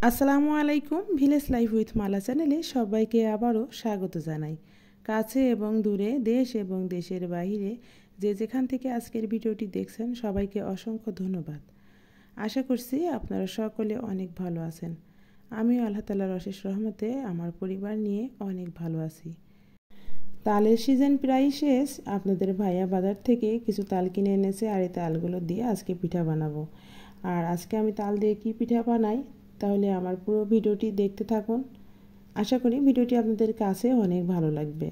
আসসালামু আলাইকুম। Village life with মালা চ্যানেলে সবাইকে আবারও স্বাগত জানাই। কাছে এবং দূরে, দেশ এবং দেশের বাইরে যে যেখান থেকে আজকের ভিডিওটি দেখছেন সবাইকে অসংখ্য ধন্যবাদ। আশা করছি আপনারা সকলে অনেক ভালো আছেন। আমিও আল্লাহ তাআলার অশেষ রহমতে আমার পরিবার নিয়ে অনেক ভালো আছি। তালের সিজন প্রায় শেষ। আপনাদের ভাইয়া বাজার থেকে কিছু তাল কিনে এনেছে, আর এই তালগুলো দিয়ে আজকে পিঠা বানাবো। আর আজকে আমি তাল দিয়ে কি পিঠা বানাই তাহলে আমার পুরো ভিডিওটি দেখতে থাকুন। আশা করি ভিডিওটি আপনাদের কাছে অনেক ভালো লাগবে।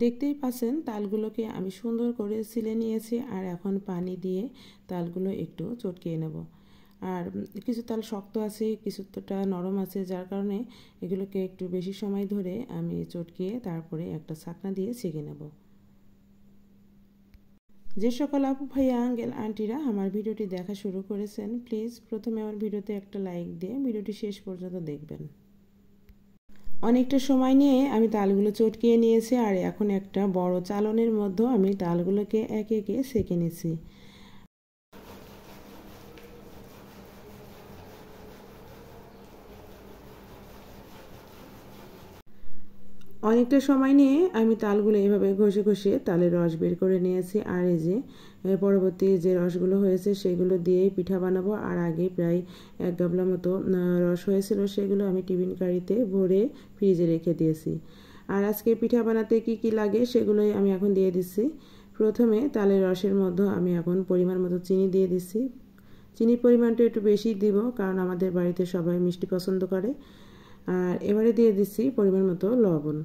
দেখতেই পাচ্ছেন তালগুলোকে আমি সুন্দর করে ছিলে নিয়েছি, আর এখন পানি দিয়ে তালগুলো একটু চটকিয়ে নেব। আর কিছু তাল শক্ত আছে, কিছুটা নরম আছে, যার কারণে এগুলোকে একটু বেশি সময় ধরে আমি চটকিয়ে তারপরে একটা ছাকনা দিয়ে ছেঁকে নেব। যে সকল আপু ভাইয়া আঙ্কেল আন্টিরা আমার ভিডিওটি দেখা শুরু করেছেন, প্লিজ প্রথমে আমার ভিডিওতে একটা লাইক দিয়ে ভিডিওটি শেষ পর্যন্ত দেখবেন। অনেকটা সময় নিয়ে আমি তালগুলো চটকিয়ে নিয়েছি, আর এখন একটা বড় চালনের মধ্যে আমি তালগুলোকে একে একে সেঁকে নিয়েছি। অনেকটা সময় নিয়ে আমি তালগুলো এভাবে ঘষে ঘষে তালের রস বের করে নিয়েছি, আর এই যে পরবর্তী যে রসগুলো হয়েছে সেগুলো দিয়েই পিঠা বানাবো। আর আগে প্রায় 1 গামলা মতো রস হয়েছিল, সেগুলো আমি টিফিন কারিতে ভরে ফ্রিজে রেখে দিয়েছি। আর আজকে পিঠা বানাতে কি কি লাগে সেগুলোই আমি এখন দিয়ে দিচ্ছি। প্রথমে তালের রসের মধ্যে আমি এখন পরিমাণ মতো চিনি দিয়ে দিচ্ছি। চিনির পরিমাণটা একটু বেশি দিব, কারণ আমাদের বাড়িতে সবাই মিষ্টি পছন্দ করে। আর এবারে দিয়ে দিচ্ছি পরিমাণ মতো লবণ।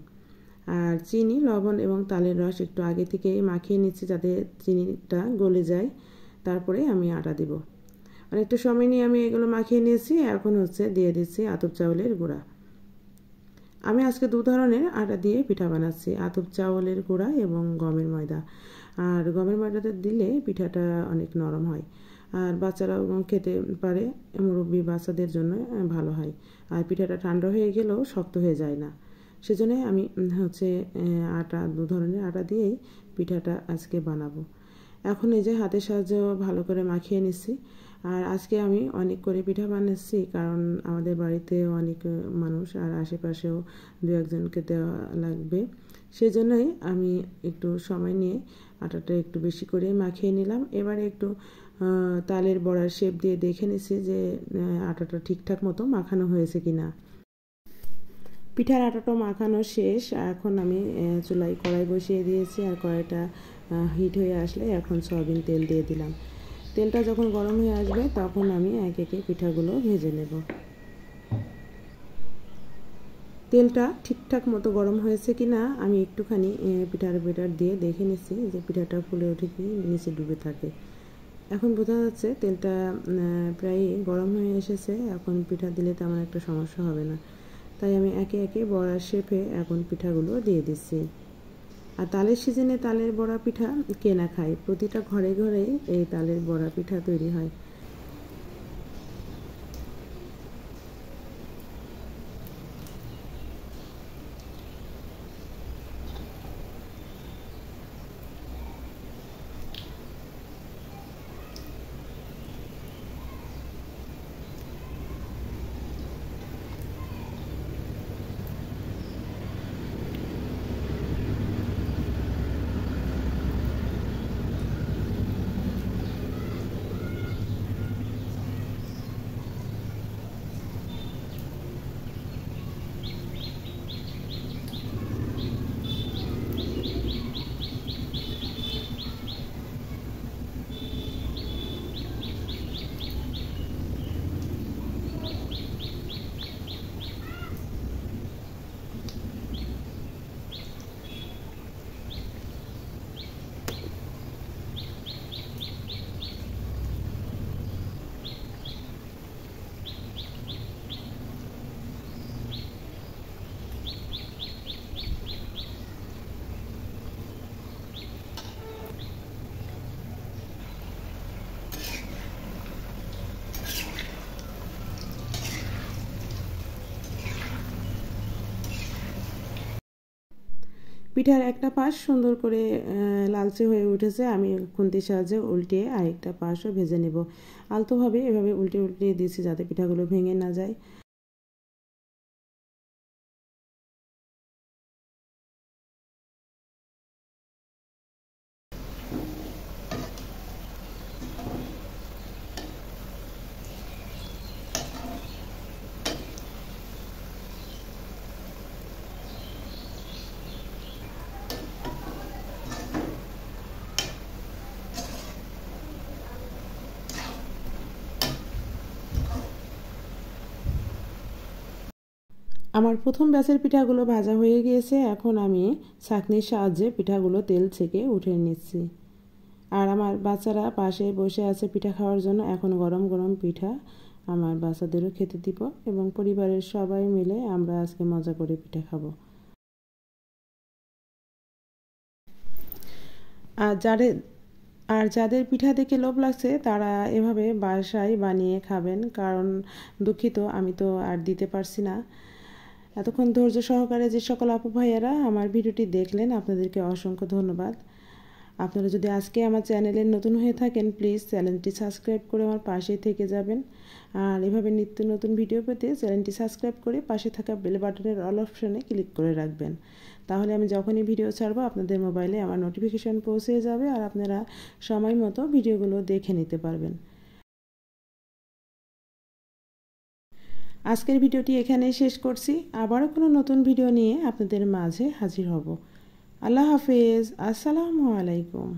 আর চিনি, লবণ এবং তালের রস একটু আগে থেকে মাখিয়ে নিচ্ছি যাতে চিনিটা গলে যায়। তারপরে আমি আটা দিব। অনেকটা সময় নিয়ে আমি এগুলো মাখিয়ে নিয়েছি। এখন দিয়ে দিচ্ছি আতপ চাউলের গুঁড়া। আমি আজকে 2 ধরনের আটা দিয়ে পিঠা বানাচ্ছি, আতপ চাউলের গুঁড়া এবং গমের ময়দা। আর গমের ময়দাটা দিলে পিঠাটা অনেক নরম হয়, আর বাচ্চারাও খেতে পারে, মুরব্বী বাচ্চাদের জন্য ভালো হয়। আর পিঠাটা ঠান্ডা হয়ে গেলেও শক্ত হয়ে যায় না। সেজন্য আমি আটা 2 ধরনের আটা দিয়েই পিঠাটা আজকে বানাবো। এখন এই যে হাতের সাহায্যে ভালো করে মাখিয়ে নিচ্ছি। আর আজকে আমি অনেক করে পিঠা বানাচ্ছি, কারণ আমাদের বাড়িতে অনেক মানুষ, আর আশেপাশেও 2-1 জনকে দেওয়া লাগবে। সেজন্যই আমি একটু সময় নিয়ে আটাটা একটু বেশি করে মাখিয়ে নিলাম। এবারে একটু তালের বড়ার শেপ দিয়ে দেখে নিচ্ছি যে আটাটা ঠিকঠাক মতো মাখানো হয়েছে কিনা। পিঠার আটাটা মাখানো শেষ। এখন আমি চুলায় কড়াই বসিয়ে দিয়েছি, আর কড়াইটা হিট হয়ে আসলে এখন সয়াবিন তেল দিয়ে দিলাম। তেলটা যখন গরম হয়ে আসবে তখন আমি একে একে পিঠাগুলো ভেজে নেব। তেলটা ঠিকঠাক মতো গরম হয়েছে কিনা আমি একটুখানি পিঠার বেটার দিয়ে দেখে নিচ্ছি যে পিঠাটা ফুলে ওঠে কি নিচে ডুবে থাকে। এখন বোঝা যাচ্ছে তেলটা প্রায় গরম হয়ে এসেছে। এখন পিঠা দিলে তেমন একটা সমস্যা হবে না, তাই আমি একে একে বড়ার শেপে এখন পিঠাগুলো দিয়ে দিচ্ছি। আর তালের সিজনে তালের বড়া পিঠা কে না খায়, প্রতিটা ঘরে ঘরে এই তালের বড়া পিঠা তৈরি হয়। পিঠার একটা পাশ সুন্দর করে লালচে হয়ে উঠেছে। আমি খুন্তির সাহায্যে উল্টিয়ে আরেকটা পাশও ভেজে নেব। আলতোভাবে এভাবে উল্টে উল্টে দিয়েছি যাতে পিঠাগুলো ভেঙে না যায়। আমার প্রথম ব্যাচের পিঠাগুলো ভাজা হয়ে গিয়েছে। এখন আমি ছাঁকনির সাহায্যে পিঠাগুলো তেল থেকে উঠিয়ে নিচ্ছি। আর আমার বাচ্চারা পাশে বসে আছে পিঠা খাওয়ার জন্য। এখন গরম গরম পিঠা আমার বাচ্চাদেরও খেতে দিব এবং পরিবারের সবাই মিলে আমরা আজকে মজা করে পিঠা খাবো। আর যাদের পিঠা দেখে লোভ লাগছে তারা এভাবে বাসায় বানিয়ে খাবেন, কারণ দুঃখিত আমি তো আর দিতে পারছি না। এতক্ষণ ধৈর্য সহকারে যে সকল আপু ভাইয়েরা আমার ভিডিওটি দেখলেন আপনাদেরকে অসংখ্য ধন্যবাদ। আপনারা যদি আজকে আমার চ্যানেলে নতুন হয়ে থাকেন প্লিজ চ্যানেলটি সাবস্ক্রাইব করে আমার পাশে থেকে যাবেন। আর এভাবে নিত্য নতুন ভিডিও পেতে চ্যানেলটি সাবস্ক্রাইব করে পাশে থাকা বেল বাটনের অল অপশনে ক্লিক করে রাখবেন। তাহলে আমি যখনই ভিডিও ছাড়বো আপনাদের মোবাইলে আমার নোটিফিকেশন পৌঁছে যাবে আর আপনারা সময় মতো ভিডিওগুলো দেখে নিতে পারবেন। আজকের ভিডিওটি এখানেই শেষ করছি। আবারও কোনো নতুন ভিডিও নিয়ে আপনাদের মাঝে হাজির হব। আল্লাহ হাফেজ। আসসালামু আলাইকুম।